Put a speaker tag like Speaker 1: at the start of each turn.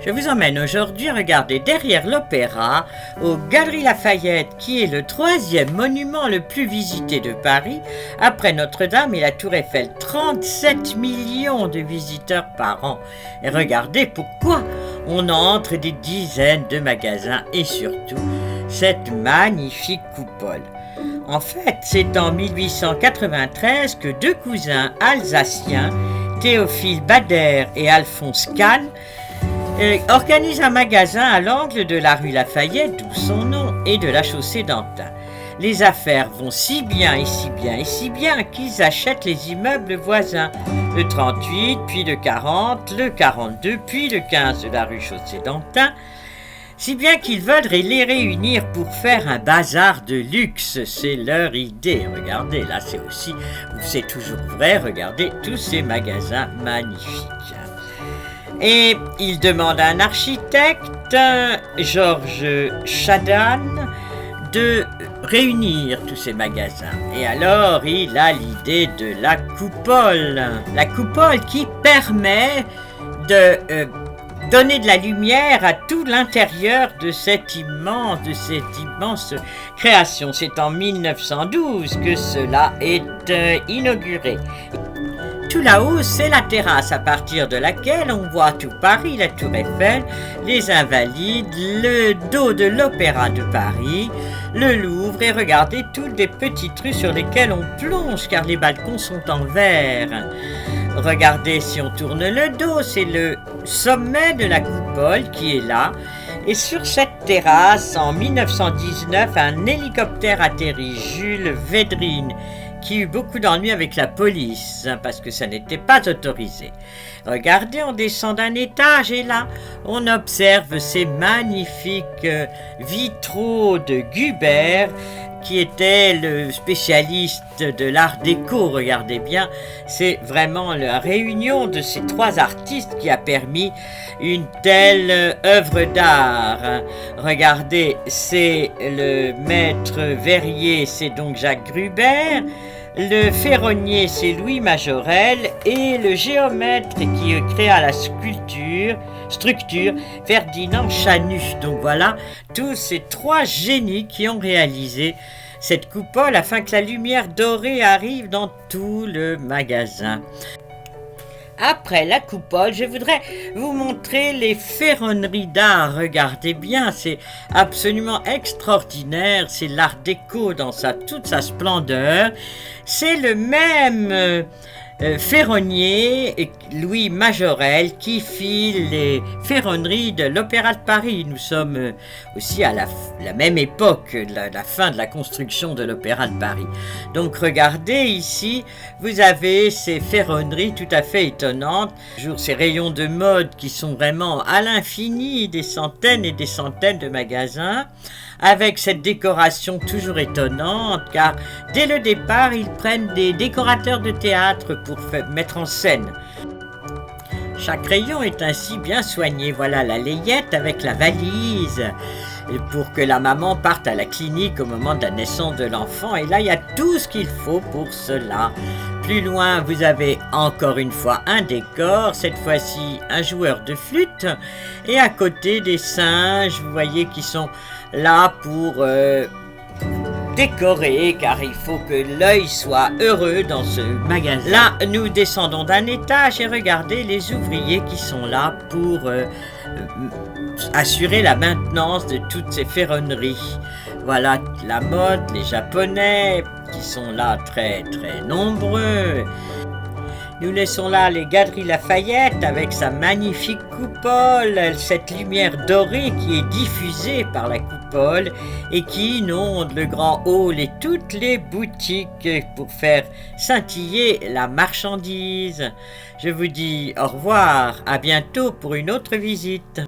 Speaker 1: Je vous emmène aujourd'hui regarder derrière l'Opéra, aux Galeries Lafayette, qui est le 3e monument le plus visité de Paris, après Notre-Dame et la Tour Eiffel. 37 millions de visiteurs par an. Et regardez pourquoi on entre des dizaines de magasins et surtout cette magnifique coupole. En fait, c'est en 1893 que deux cousins alsaciens, Théophile Bader et Alphonse Kahn, organise un magasin à l'angle de la rue Lafayette, d'où son nom, et de la chaussée d'Antin. Les affaires vont si bien et si bien et si bien qu'ils achètent les immeubles voisins, le 38, puis le 40, le 42, puis le 15 de la rue chaussée d'Antin, si bien qu'ils veulent les réunir pour faire un bazar de luxe. C'est leur idée. Regardez, là c'est toujours vrai, regardez tous ces magasins magnifiques. Et il demande à un architecte, Georges Chadan, de réunir tous ces magasins. Et alors, il a l'idée de la coupole. La coupole qui permet de donner de la lumière à tout l'intérieur de cette immense création. C'est en 1912 que cela est inauguré. Tout là-haut, c'est la terrasse à partir de laquelle on voit tout Paris, la Tour Eiffel, les Invalides, le dos de l'Opéra de Paris, le Louvre, et regardez toutes les petites rues sur lesquelles on plonge car les balcons sont en verre. Regardez, si on tourne le dos, c'est le sommet de la coupole qui est là. Et sur cette terrasse, en 1919, un hélicoptère atterrit, Jules Védrine, qui eut beaucoup d'ennuis avec la police, parce que ça n'était pas autorisé. Regardez, on descend d'un étage et là, on observe ces magnifiques vitraux de Guber, qui était le spécialiste de l'art déco. Regardez bien, c'est vraiment la réunion de ces trois artistes qui a permis une telle œuvre d'art. Regardez, c'est le maître verrier, c'est donc Jacques Gruber, le ferronnier, c'est Louis Majorel, et le géomètre qui créa la structure, Ferdinand Chanus. Donc voilà, tous ces trois génies qui ont réalisé cette coupole afin que la lumière dorée arrive dans tout le magasin. Après la coupole, je voudrais vous montrer les ferronneries d'art. Regardez bien, c'est absolument extraordinaire. C'est l'art déco dans toute sa splendeur. C'est le même ferronnier, Louis Majorel, qui fit les ferronneries de l'Opéra de Paris. Nous sommes aussi à la même époque, la fin de la construction de l'Opéra de Paris. Donc regardez ici, vous avez ces ferronneries tout à fait étonnantes, toujours ces rayons de mode qui sont vraiment à l'infini, des centaines et des centaines de magasins, avec cette décoration toujours étonnante, car dès le départ, ils prennent des décorateurs de théâtre pour mettre en scène. Chaque rayon est ainsi bien soigné. Voilà la layette avec la valise, pour que la maman parte à la clinique au moment de la naissance de l'enfant. Et là, il y a tout ce qu'il faut pour cela. Plus loin, vous avez encore une fois un décor, cette fois-ci un joueur de flûte, et à côté des singes, vous voyez, qui sont là pour décorer, car il faut que l'œil soit heureux dans ce magasin. Là, nous descendons d'un étage et regardez les ouvriers qui sont là pour assurer la maintenance de toutes ces ferronneries. Voilà la mode, les Japonais qui sont là très très nombreux. Nous laissons là les Galeries Lafayette avec sa magnifique coupole, cette lumière dorée qui est diffusée par la coupole et qui inonde le grand hall et toutes les boutiques pour faire scintiller la marchandise. Je vous dis au revoir, à bientôt pour une autre visite.